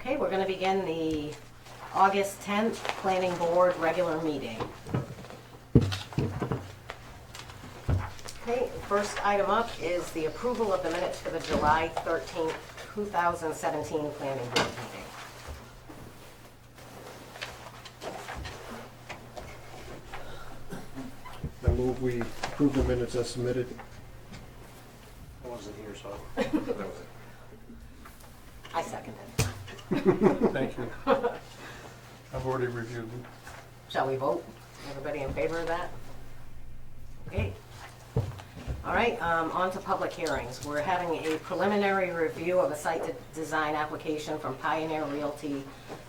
Okay, we're going to begin the August 10th Planning Board regular meeting. Okay, first item up is the approval of the minutes for the July 13th, 2017 Planning Board meeting. I move we approve the minutes as submitted. I wasn't here, so. I second it. Thank you. I've already reviewed them. Shall we vote? Everybody in favor of that? Okay. All right, on to public hearings. We're having a preliminary review of a site design application from Pioneer Realty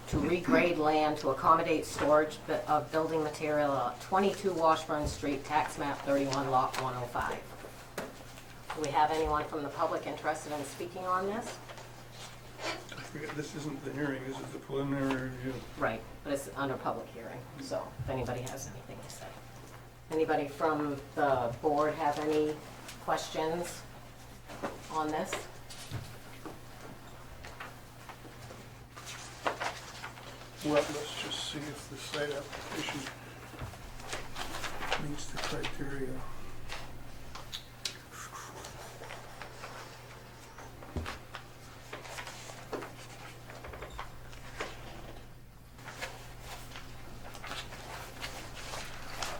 to regrade land to accommodate storage of building material at 22 Washburn Street, tax map 31, lot 105. Do we have anyone from the public interested in speaking on this? I forget, this isn't the hearing, this is the preliminary review. Right, but it's under public hearing, so if anybody has anything to say. Anybody from the board have any questions on this? Well, let's just see if the site application meets the criteria.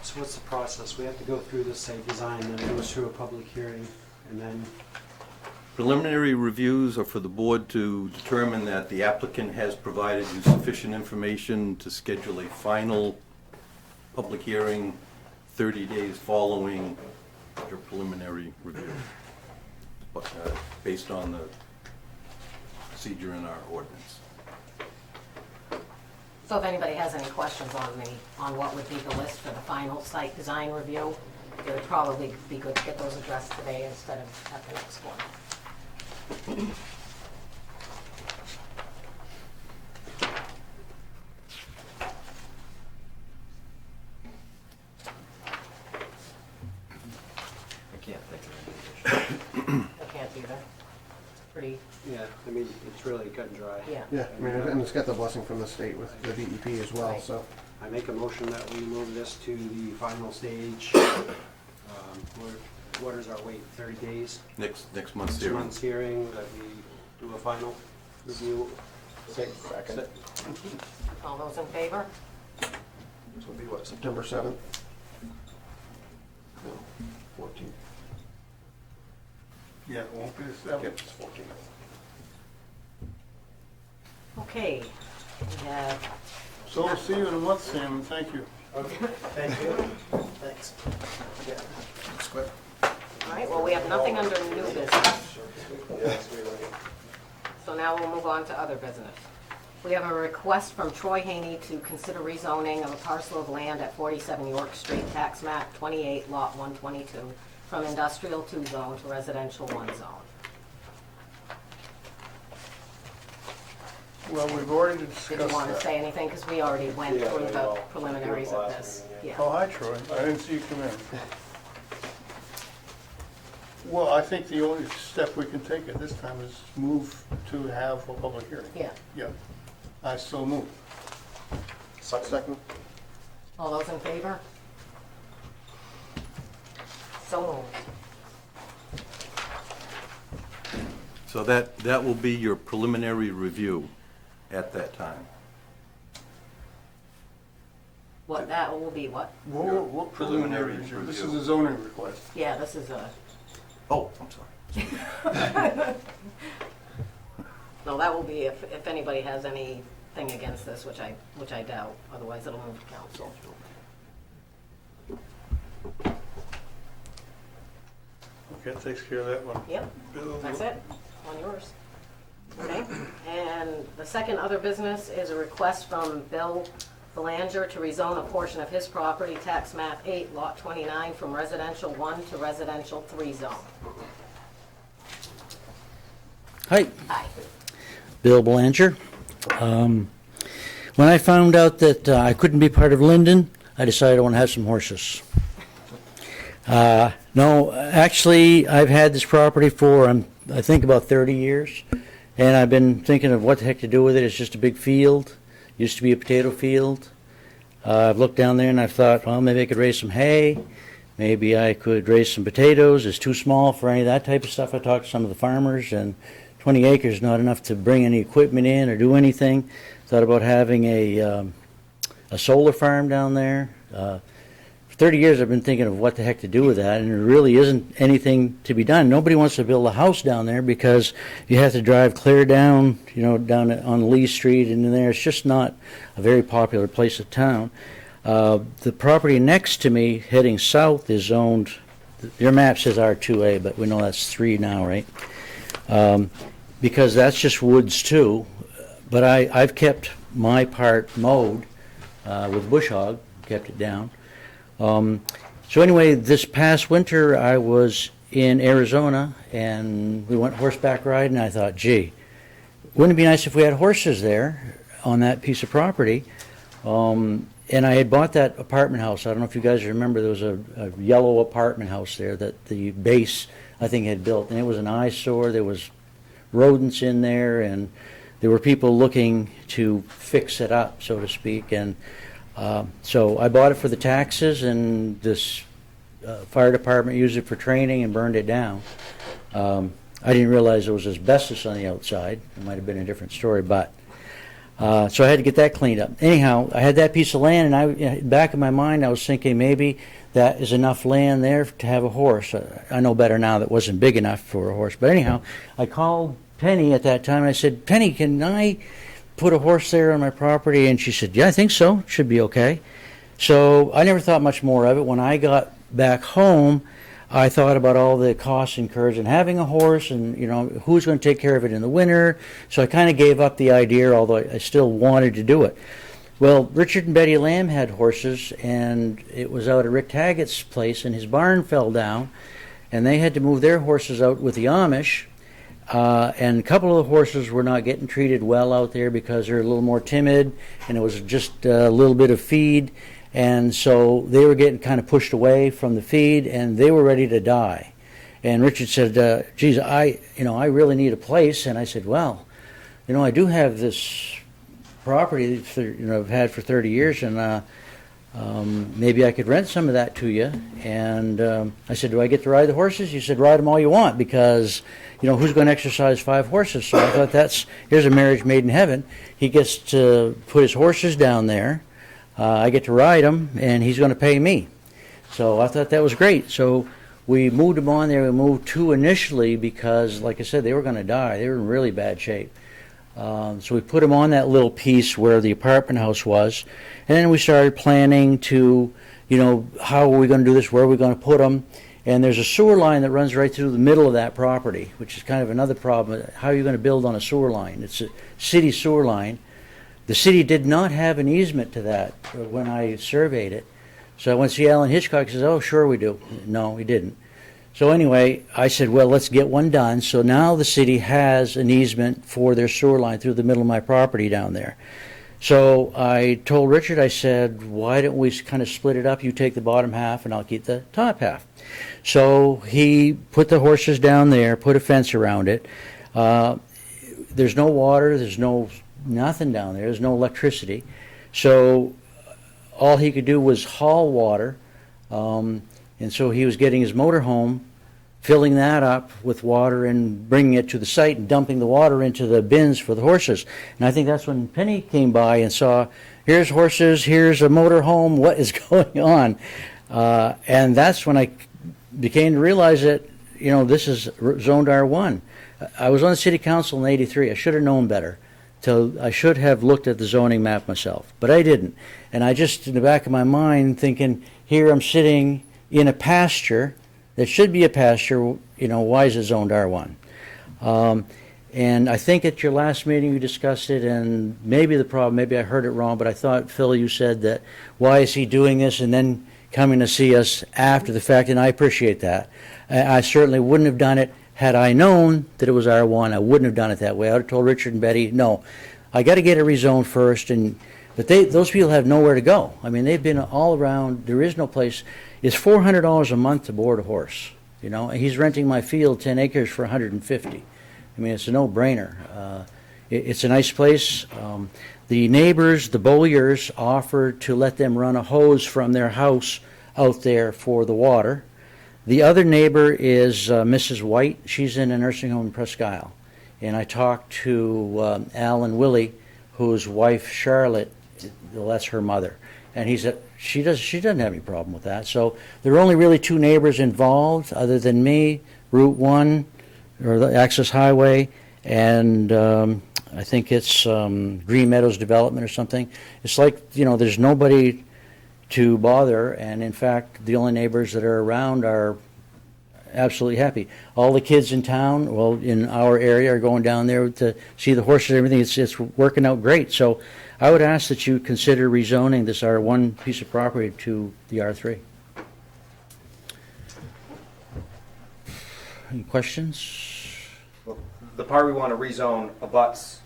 So what's the process? We have to go through the site design, then it goes through a public hearing, and then, Preliminary reviews are for the board to determine that the applicant has provided you sufficient information to schedule a final public hearing 30 days following your preliminary review, but, based on the procedure in our ordinance. So if anybody has any questions on what would be the list for the final site design review, it would probably be good to get those addressed today instead of at the next one. I can't think of I can't either. Pretty, yeah, I mean, it's really cut and dry. yeah. Yeah, I mean, and it's got the blessing from the state with the DEP as well, Right. so. I make a motion that we move this to the final stage. What is our wait, 30 days? Next month's 2 hearing. months hearing, that we do a final review. Second. All those in favor? This will be what, September 7th? No, 14th. Yeah, it won't be the Yep, 7th. it's 14th. Okay, we have, So we'll see you in a month, Sam, and thank you. Thank you. Thanks. Looks good. all right, well, we have nothing under new business. So now we'll move on to other business. We have a request from Troy Haney to consider rezoning of a parcel of land at 47 York Street, tax map 28, lot 122, from industrial 2 zone to residential 1 zone. Well, we've already Did discussed you want to that. say anything? Because we already went Yeah, through we the all preliminaries did the of last this. meeting, Oh, Yeah. hi, Troy. I didn't see you come in. Well, I think the only step we can take at this time is move to have a public hearing. Yeah. Yeah. I so move. Second? All those in favor? So moved. So that will be your preliminary review at that time. What, that will be what? Whoa, preliminary review. This is a zoning request. Yeah, this is a, Oh, I'm sorry. no, that will be if anybody has anything against this, which I doubt. Otherwise, it'll move to council. Okay, that takes care of that one. Yep, Bill, that's it, on yours. Okay, and the second other business is a request from Bill Belanger to rezone a portion of his property, tax map 8, lot 29, from residential 1 to residential 3 zone. Hi, Hi. Bill Belanger. When I found out that I couldn't be part of Linden, I decided I want to have some horses. No, actually, I've had this property for, I think, about 30 years, And I've been thinking of what the heck to do with it. It's just a big field. Used to be a potato field. I've looked down there and I've thought, well, maybe I could raise some hay. Maybe I could raise some potatoes. It's too small for any of that type of stuff. I talked to some of the farmers, and 20 acres is not enough to bring any equipment in or do anything. Thought about having a solar farm down there. For 30 years I've been thinking of what the heck to do with that, and there really isn't anything to be done. Nobody wants to build a house down there because you have to drive clear down, down on Lee Street and in there. It's just not a very popular place of town. The property next to me, heading south, is zoned, your map says R2A, but we know that's 3 now, right? Because that's just woods too. But I've kept my part mowed with bush hog, kept it down. So anyway, this past winter I was in Arizona and we went horseback riding. I thought, gee, wouldn't it be nice if we had horses there on that piece of property? And I had bought that apartment house. I don't know if you guys remember, there was a yellow apartment house there that the base, I think, had built. And it was an eyesore. There was rodents in there, and there were people looking to fix it up, so to speak. And so I bought it for the taxes, and this fire department used it for training and burned it down. I didn't realize there was asbestos on the outside. It might have been a different story, but so I had to get that cleaned up. Anyhow, I had that piece of land, and back in my mind, I was thinking maybe that is enough land there to have a horse. I know better now that it wasn't big enough for a horse. But anyhow, I called Penny at that time, and I said, Penny, can I put a horse there on my property? And she said, yeah, I think so. Should be okay. So I never thought much more of it. When I got back home, I thought about all the costs incurred in having a horse, and who's going to take care of it in the winter. So I kind of gave up the idea, although I still wanted to do it. Well, Richard and Betty Lamb had horses, and it was out at Rick Taggart's place, and his barn fell down, and they had to move their horses out with the Amish. And a couple of the horses were not getting treated well out there because they're a little more timid, and it was just a little bit of feed. And so they were getting kind of pushed away from the feed, and they were ready to die. And Richard said, geez, I really need a place. And I said, well, I do have this property that I've had for 30 years, and maybe I could rent some of that to you. And I said, do I get to ride the horses? He said, ride them all you want, because who's going to exercise 5 horses? So I thought here's a marriage made in heaven. He gets to put his horses down there. I get to ride them, and he's going to pay me. So I thought that was great. So we moved them on there. We moved 2 initially because, like I said, they were going to die. They were in really bad shape. So we put them on that little piece where the apartment house was. And then we started planning to, how are we going to do this? Where are we going to put them? And there's a sewer line that runs right through the middle of that property, which is kind of another problem. How are you going to build on a sewer line? It's a city sewer line. The city did not have an easement to that when I surveyed it. So I went to see Alan Hitchcock. He says, oh, sure we do. No, he didn't. So anyway, I said, well, let's get one done. So now the city has an easement for their sewer line through the middle of my property down there. So I told Richard, I said, why don't we kind of split it up? You take the bottom half and I'll keep the top half. So he put the horses down there, put a fence around it. There's no water, there's nothing down there, there's no electricity. So all he could do was haul water. And so he was getting his motorhome, filling that up with water and bringing it to the site and dumping the water into the bins for the horses. And I think that's when Penny came by and saw, here's horses, here's a motorhome, what is going on? And that's when I began to realize that, this is zoned R1. I was on the city council in '83. I should have known better. I should have looked at the zoning map myself, but I didn't. And I just, in the back of my mind, thinking, here I'm sitting in a pasture that should be a pasture, why is it zoned R1? And I think at your last meeting you discussed it, and maybe I heard it wrong, but I thought, Phil, you said that, why is he doing this and then coming to see us after the fact, and I appreciate that. I certainly wouldn't have done it had I known that it was R1. I wouldn't have done it that way. I would have told Richard and Betty, no, I got to get it rezoned first, but those people have nowhere to go. I mean, they've been all around. There is no place. It's $400 a month to board a horse. He's renting my field, 10 acres, for $150. I I mean, it's a no-brainer. It's a nice place. The neighbors, the Bolliers, offered to let them run a hose from their house out there for the water. The other neighbor is Mrs. White. She's in a nursing home in Presque Isle. And I talked to Al and Willie, whose wife Charlotte, well, that's her mother. And he said she doesn't have any problem with that. So there are only really two neighbors involved, other than me, Route 1 or the Access Highway, and I think it's Green Meadows Development or something. It's like, there's nobody to bother, and in fact, the only neighbors that are around are absolutely happy. All the kids in town, well, in our area, are going down there to see the horses and everything. It's working out great. So I would ask that you consider rezoning this R1 piece of property to the R3. Any questions? Well, the part we want to rezone abuts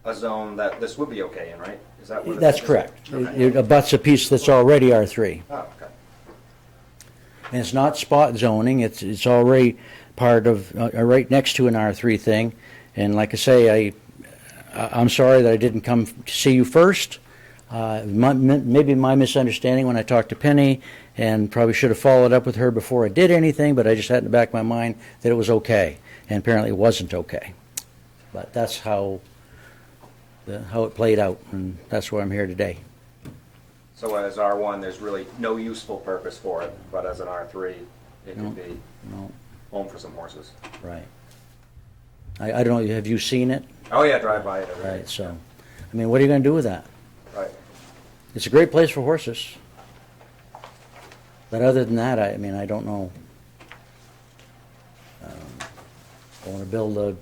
a zone that this would be okay in, right? Is that what it That's is? correct. Okay. It abuts a piece that's already R3. Oh, okay. And it's not spot zoning, it's already part of, right next to an R3 thing. And like I say, I'm sorry that I didn't come to see you first. Maybe my misunderstanding when I talked to Penny, and probably should have followed up with her before I did anything, but I just had in the back of my mind that it was okay. And apparently it wasn't okay. But that's how it played out, and that's why I'm here today. So as R1, there's really no useful purpose for it, but as an R3, it No. could be No, home for some horses. right. I don't know, have you seen it? Oh yeah, drive by it every day. Right, so, I mean, what are you gonna do with that? Right. It's a great place for horses. But other than that, I mean, I don't know. I want to build a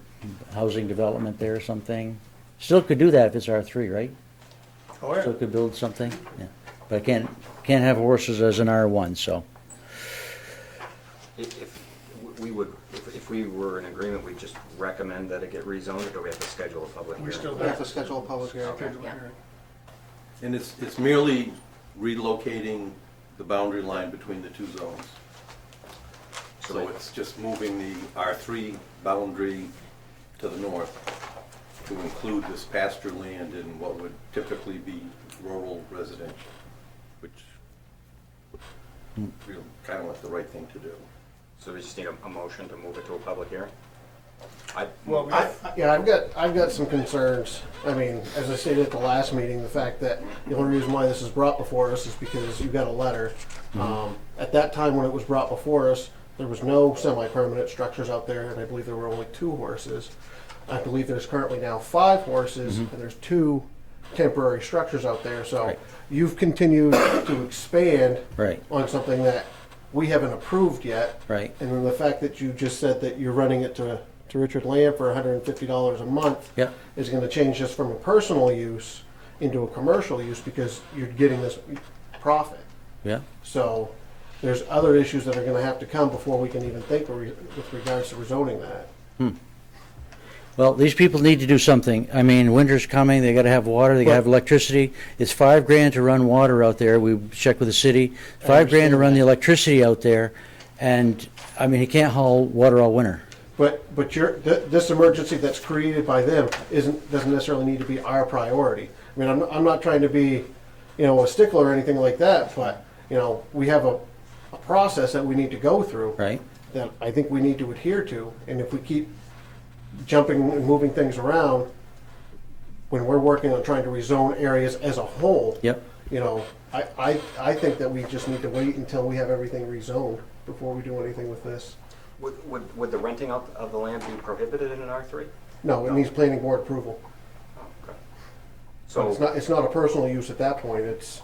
housing development there or something. Still could do that if it's R3, right? Oh, Still could build something, yeah. But I can't have horses as an R1, so. If we were in agreement, we'd just recommend that it get rezoned, or do we have to schedule a public We hearing? still We have to schedule a public hearing. Okay. Yeah. And it's merely relocating the boundary line between the two zones. So it's just moving the R3 boundary to the north to include this pasture land in what would typically be rural residential, which feels kind of like the right thing to do. So we just need a motion to move it to a public hearing? Well, I've got some concerns. I mean, as I stated at the last meeting, the fact that the only reason why this is brought before us is because you got a letter. At that time when it was brought before us, there was no semi-permanent structures out there, and I believe there were only 2 horses. I believe there's currently now 5 horses, and there's 2 temporary structures out there. So Right. you've continued to expand Right. on something that we haven't approved yet. Right. And then the fact that you just said that you're running it to Richard Lamb for $150 a month Yep. is going to change this from a personal use into a commercial use because you're getting this profit. Yeah. So there's other issues that are going to have to come before we can even think with regards to rezoning that. Well, these people need to do something. I mean, winter's coming, they gotta have water, they gotta have electricity. It's $5,000 to run water out there, we checked with the city. $5,000 to run the electricity out there, and, I mean, he can't haul water all winter. But this emergency that's created by them doesn't necessarily need to be our priority. I mean, I'm not trying to be, a stickler or anything like that, but, we have a process that we need to go through. Right. That I think we need to adhere to, and if we keep jumping and moving things around, when we're working on trying to rezone areas as a whole. Yep. I think that we just need to wait until we have everything rezoned before we do anything with this. Would the renting out of the land be prohibited in an R3? No, it needs planning board approval. Oh, okay. So it's not a personal use at that point, it's,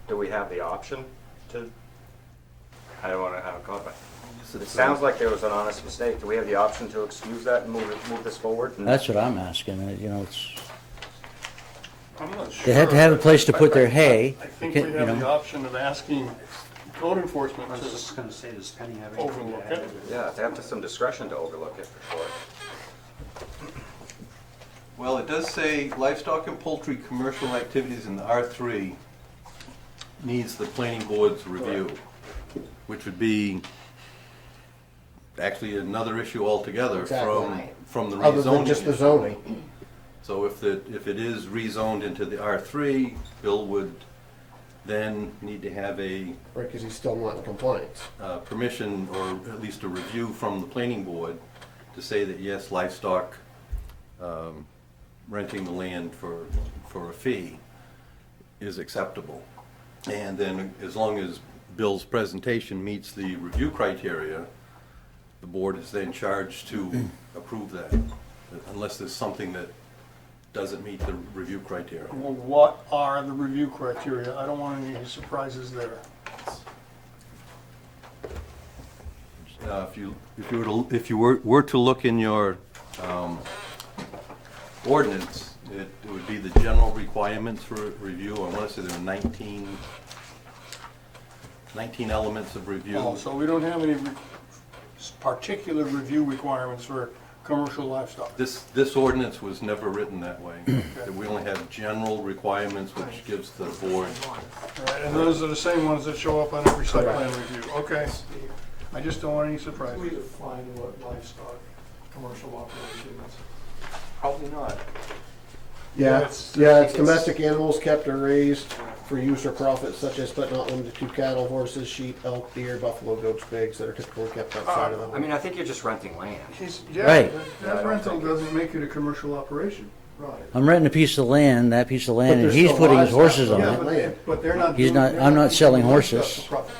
Do we have the option to, I don't want to have a comment. It sounds like there was an honest mistake. Do we have the option to excuse that and move this forward? That's what I'm asking, it's, I'm not sure. they had to have a place to put their hay. I think You we can't- have the option of asking code enforcement I was to just gonna say, does Penny have anything overlook to add? it. Yeah, they have some discretion to overlook it for sure. Well, it does say livestock and poultry commercial activities in the R3 needs the planning board's review, which would be actually another issue altogether Exactly. from the Other than rezoning. just the issue. zoning. So if it is rezoned into the R3, Bill would then need to have a Right, because he's still not in compliance. permission or at least a review from the planning board to say that yes, livestock renting the land for a fee is acceptable. And then as long as Bill's presentation meets the review criteria, the board is then charged to approve that, unless there's something that doesn't meet the review criteria. Well, what are the review criteria? I don't want any surprises there. If you were to look in your ordinance, it would be the general requirements for review. I want to say there are 19 elements of review. Oh, so we don't have any particular review requirements for commercial livestock? This ordinance was never written that way. We only have general requirements, which gives the board. All right, and those are the same ones that show up on every site plan review? Okay. I just don't want any We surprises. define what livestock commercial operation is. Probably not. Yeah, That's- it's domestic animals kept or raised for use or profit, such as but not limited to cattle, horses, sheep, elk, deer, buffalo, goats, pigs that are typically kept outside of the I home. mean, I think you're just renting land. Yeah, Right. that rental doesn't make it a commercial operation. Right. I'm renting a piece of land, that piece of land, and there's he's still putting his livestock horses on Yeah, it. land. But they're not. He's doing- not- they're I'm not selling doing livestock horses. for profit.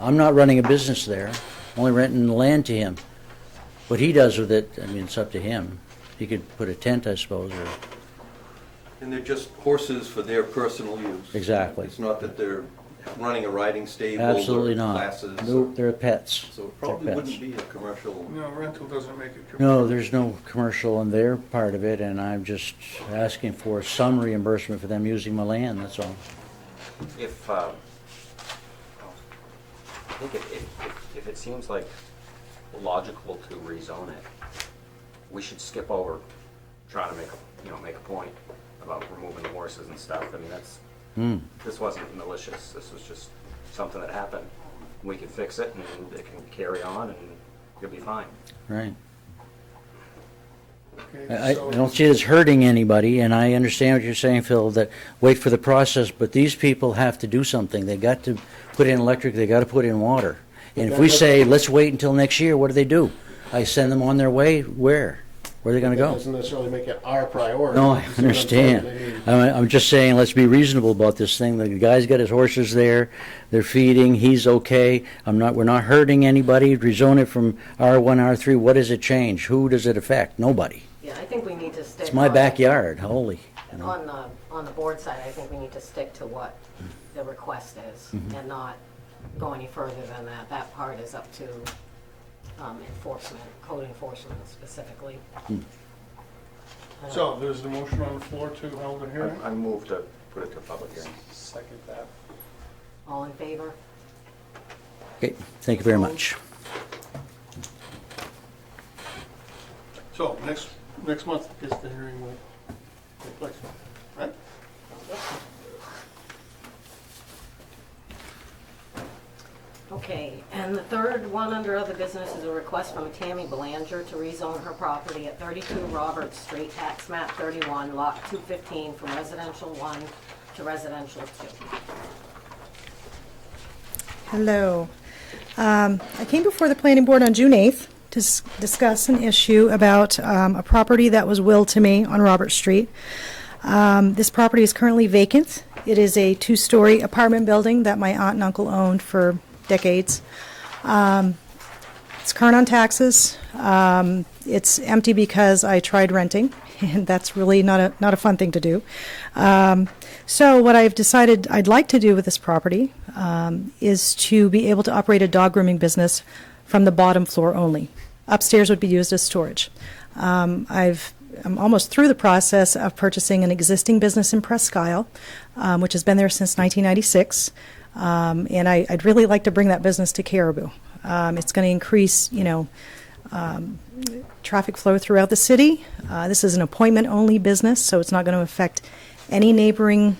I'm not running a business there, I'm only renting the land to him. What he does with it, I mean, it's up to him. He could put a tent, I suppose, or, And they're just horses for their personal use. Exactly. It's not that they're running a riding stable absolutely or not. classes. No, they're pets. So it They're probably pets. wouldn't be a commercial. No, rental doesn't make it commercial. No, there's no commercial on their part of it, and I'm just asking for some reimbursement for them using my land, that's all. If, I think if it seems like logical to rezone it, we should skip over trying to make a point about removing the horses and stuff. I mean, this wasn't malicious, this was just something that happened. We can fix it and it can carry on and you'll be fine. Right. Okay, I so- don't see it as hurting anybody, and I understand what you're saying, Phil, that wait for the process, but these people have to do something. They got to put in electric, they got to put in water. And if we say, let's wait until next year, what do? I send them on their way, where? Where are they gonna That go? doesn't necessarily make it our priority. No, I You see what I'm understand. saying? I mean, I'm just saying, let's be reasonable about this thing. The guy's got his horses there, they're feeding, he's okay. We're not hurting anybody. Rezone it from R1, R3, what does it change? Who does it affect? Nobody. Yeah, I think we need to stick. It's my on- backyard, holy. you know. On the board side, I think we need to stick to what the request is and not go any further than that. That part is up to enforcement, code enforcement specifically. So there's the motion on the floor to hold a hearing? I move to put it to public hearing. Second that. All in favor? Okay, thank you very much. So next month is the hearing will take place, right? Okay, and the third one under other business is a request from Tammy Belanger to rezone her property at 32 Roberts Street, tax map 31, lot 215, from residential 1 to residential 2. Hello. I came before the planning board on June 8th to discuss an issue about a property that was willed to me on Robert Street. This property is currently vacant. It is a two-story apartment building that my aunt and uncle owned for decades. It's current on taxes. It's empty because I tried renting, and that's really not a fun thing to do. So what I've decided I'd like to do with this property is to be able to operate a dog grooming business from the bottom floor only. Upstairs would be used as storage. I'm almost through the process of purchasing an existing business in Presque Isle, which has been there since 1996. And I'd really like to bring that business to Caribou. It's going to increase, traffic flow throughout the city. This is an appointment-only business, so it's not going to affect any neighboring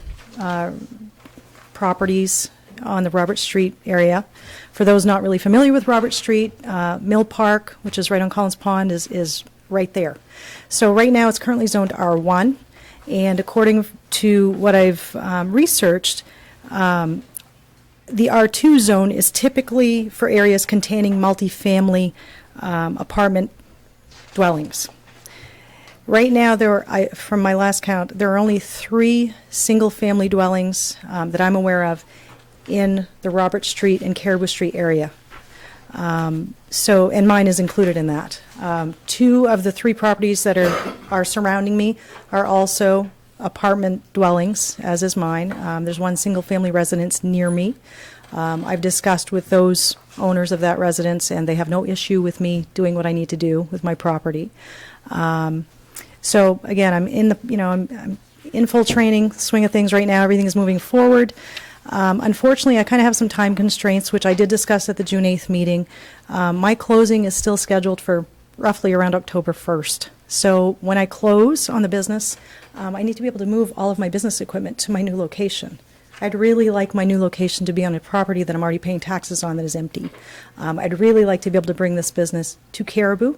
properties. on the Robert Street area. For those not really familiar with Robert Street, Mill Park, which is right on Collins Pond, is right there. So right now, it's currently zoned R1, and according to what I've researched, the R2 zone is typically for areas containing multifamily apartment dwellings. Right now, from my last count, there are only 3 single-family dwellings that I'm aware of in the Robert Street and Caribou Street area. And mine is included in that. 2 of the 3 properties that are surrounding me are also apartment dwellings, as is mine. There's 1 single-family residence near me. I've discussed with those owners of that residence, and they have no issue with me doing what I need to do with my property. So again, I'm in full training, swing of things right now. Everything is moving forward. Unfortunately, I kind of have some time constraints, which I did discuss at the June 8th meeting. My closing is still scheduled for roughly around October 1st. So when I close on the business, I need to be able to move all of my business equipment to my new location. I'd really like my new location to be on a property that I'm already paying taxes on that is empty. I'd really like to be able to bring this business to Caribou.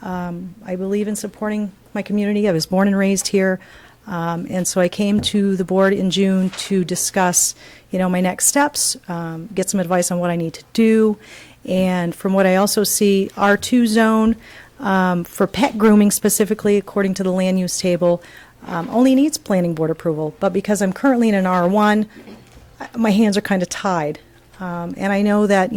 I believe in supporting my community. I was born and raised here. And so I came to the board in June to discuss, my next steps, get some advice on what I need to do. And from what I also see, R2 zone, for pet grooming specifically, according to the land use table, only needs planning board approval. But because I'm currently in an R1, my hands are kind of tied. And I know that,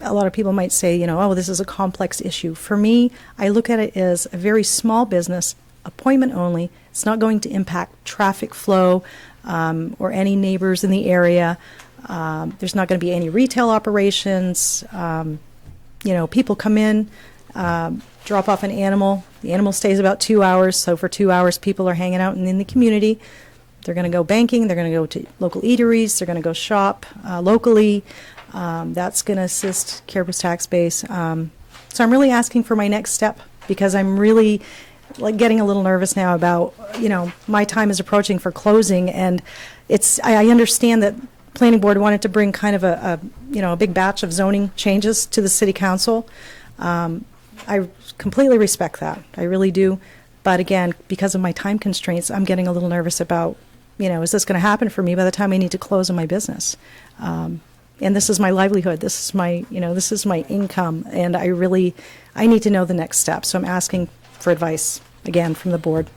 a lot of people might say, oh, this is a complex issue. For me, I look at it as a very small business, appointment only. It's not going to impact traffic flow or any neighbors in the area. There's not going to be any retail operations. People come in, drop off an animal. The animal stays about 2 hours, so for 2 hours people are hanging out in the community. They're going to go banking, they're going to go to local eateries, they're going to go shop locally. That's going to assist Caribou's tax base. So I'm really asking for my next step because I'm really getting a little nervous now about, my time is approaching for closing, and I understand that planning board wanted to bring kind of a big batch of zoning changes to the city council. I completely respect that. I really do. But again, because of my time constraints, I'm getting a little nervous about, is this going to happen for me by the time I need to close on my business? And this is my livelihood. This is my income, and I need to know the next step. So I'm asking for advice again from the board.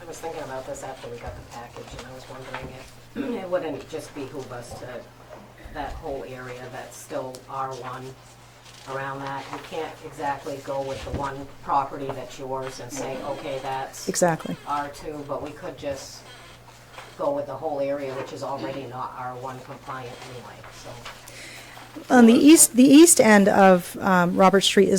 I was thinking about this after we got the package, and I was wondering if it wouldn't just behoove us to, that whole area that's still R1 around that. You can't exactly go with the one property that's yours and say, okay, that's Exactly. R2, but we could just go with the whole area, which is already not R1 compliant anyway, so. On the east end of Robert Street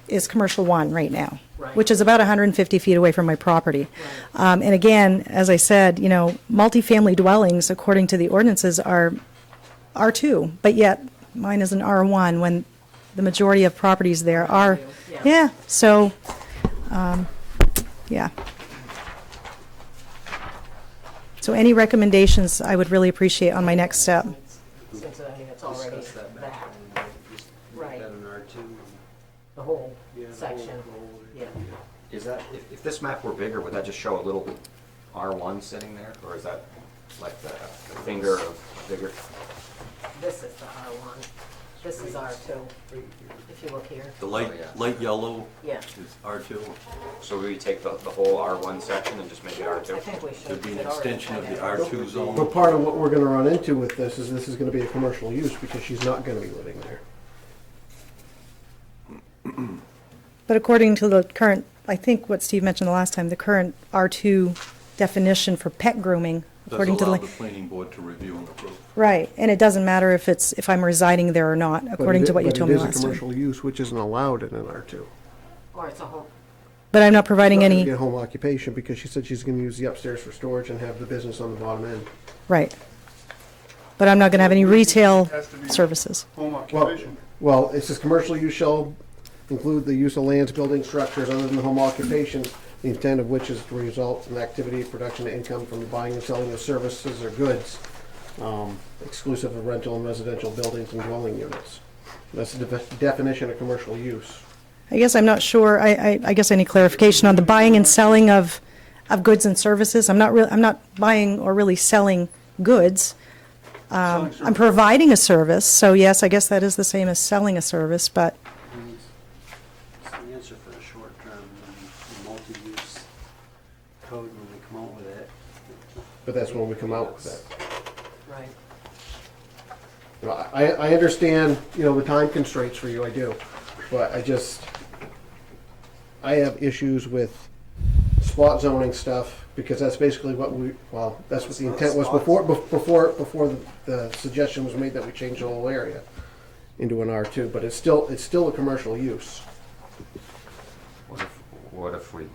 is commercial 1 right now, Right. which is about 150 feet away from my property. And again, as I said, multifamily dwellings, according to the ordinances, are R2, but yet mine is an R1 when the majority of properties there are. Yeah. Yeah, so, yeah. So any recommendations I would really appreciate on my next step. Since, it's already that, right, That an R2. the whole Yeah, the section, whole- yeah. Is that, if this map were bigger, would that just show a little R1 sitting there? Or is that like the finger of bigger? This is the R1, this is R2, if you look here, The light, Oh, yeah. light yellow yeah. is R2. So we take the whole R1 section and just make it I R2? think we should. Should be an It already extension of the said R2 But zone. part of what we're going to run into with this is going to be a commercial use because she's not going to be living there. But according to the current, I think what Steve mentioned the last time, the current R2 definition for pet grooming, Does according to allow the. the planning board to review and approve. Right, and it doesn't matter if I'm residing there or not, according to what you told me But it last is a time. commercial use, which isn't allowed in an R2. Or it's a whole, But I'm not providing Not gonna any, be a home occupation because she said she's going to use the upstairs for storage and have the business on the bottom end. right. But I'm not going to have any retail Has to be services. home Well, occupation. well, it says commercial use shall include the use of lands, buildings, structures other than home occupation, the intent of which is to result in activity, production, of income from the buying and selling of services or goods. exclusive of rental and residential buildings and dwelling units. That's the definition of commercial use. I guess I'm not sure, I guess I need clarification on the buying and selling of goods and services. I'm not buying or really selling goods. Selling I'm service. providing a service, so yes, I guess that is the same as selling a service, but It's the answer for the short term, the multi-use code when they come out with it. But that's when we come out with that. Right. You know, I understand, you know, the time constraints for you, I do, but I have issues with spot zoning stuff, because that's basically what that's what the intent was before the suggestion was made that we change the whole area into an R2, but it's still a commercial use. What if we,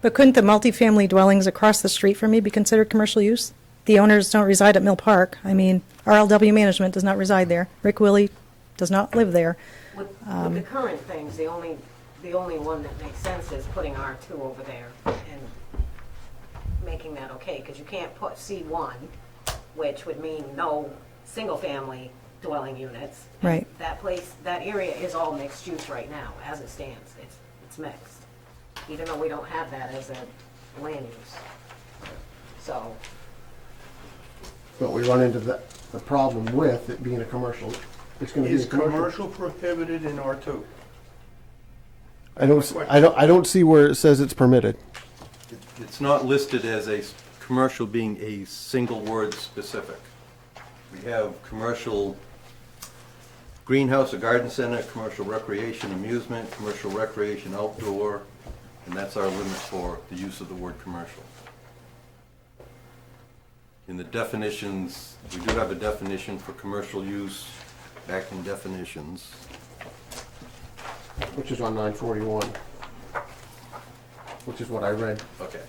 But couldn't the multifamily dwellings across the street from me be considered commercial use? The owners don't reside at Mill Park. I mean, RLW Management does not reside there. Rick Willie does not live there. With the current things, the only one that makes sense is putting R2 over there and making that okay, because you can't put C1, which would mean no single-family dwelling units. And Right. that area is all mixed use right now, as it stands. It's mixed, even though we don't have that as a land use. So, But we run into the problem with it being a commercial, it's gonna be Is a commercial. commercial prohibited in R2? I don't see where it says it's permitted. It's not listed as commercial being a single word specific. We have commercial greenhouse or garden center, commercial recreation amusement, commercial recreation outdoor, and that's our limit for the use of the word commercial. In the definitions, we do have a definition for commercial use back in definitions. Which is on 941, which is what I read. Okay.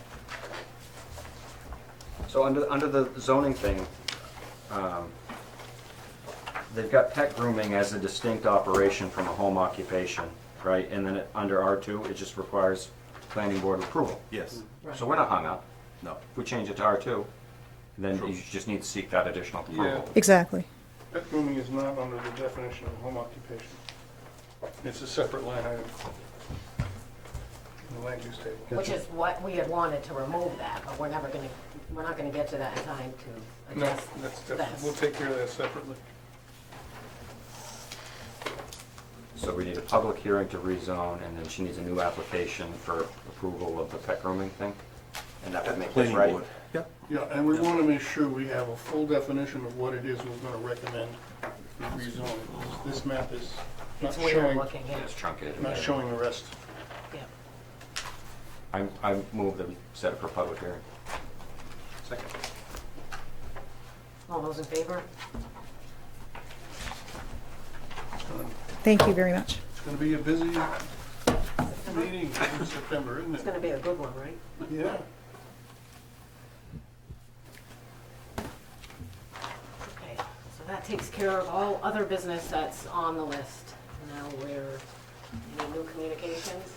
so under the zoning thing, they've got pet grooming as a distinct operation from a home occupation, right? And then under R2, it just requires planning board approval. Yes. So we're not hung up. No. If we change it to R2, then you just need to seek that additional approval. Exactly. Pet grooming is not under the definition of home occupation. It's a separate line item in the land use table. which is what we had wanted to remove that, but we're not gonna get to that in time to No, adjust that's definitely, we'll this. take care of that separately. So we need a public hearing to rezone, and then she needs a new application for approval of the pet grooming thing? And that would make this Planning right? board. Yep. Yeah, and we want to make sure we have a full definition of what it is we're going to recommend we rezone. This map is not It's weird showing, looking, yeah. It's truncated. not showing the rest. Yeah. I move that we set it for public hearing. Second. All those in favor? Thank you very much. It's going to be a busy meeting in September, isn't It's it? gonna be a good one, right? Yeah. Okay, so that takes care of all other business that's on the list. Now any new communications?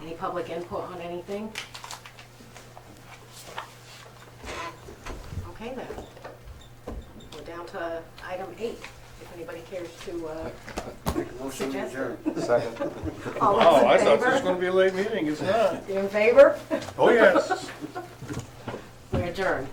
Any public input on anything? Okay then. We're down to item 8, if anybody cares to suggest it. Second. All Oh, those I in thought this was favor? going to be a late meeting. It's not. You in favor? Oh, yes. We're adjourned.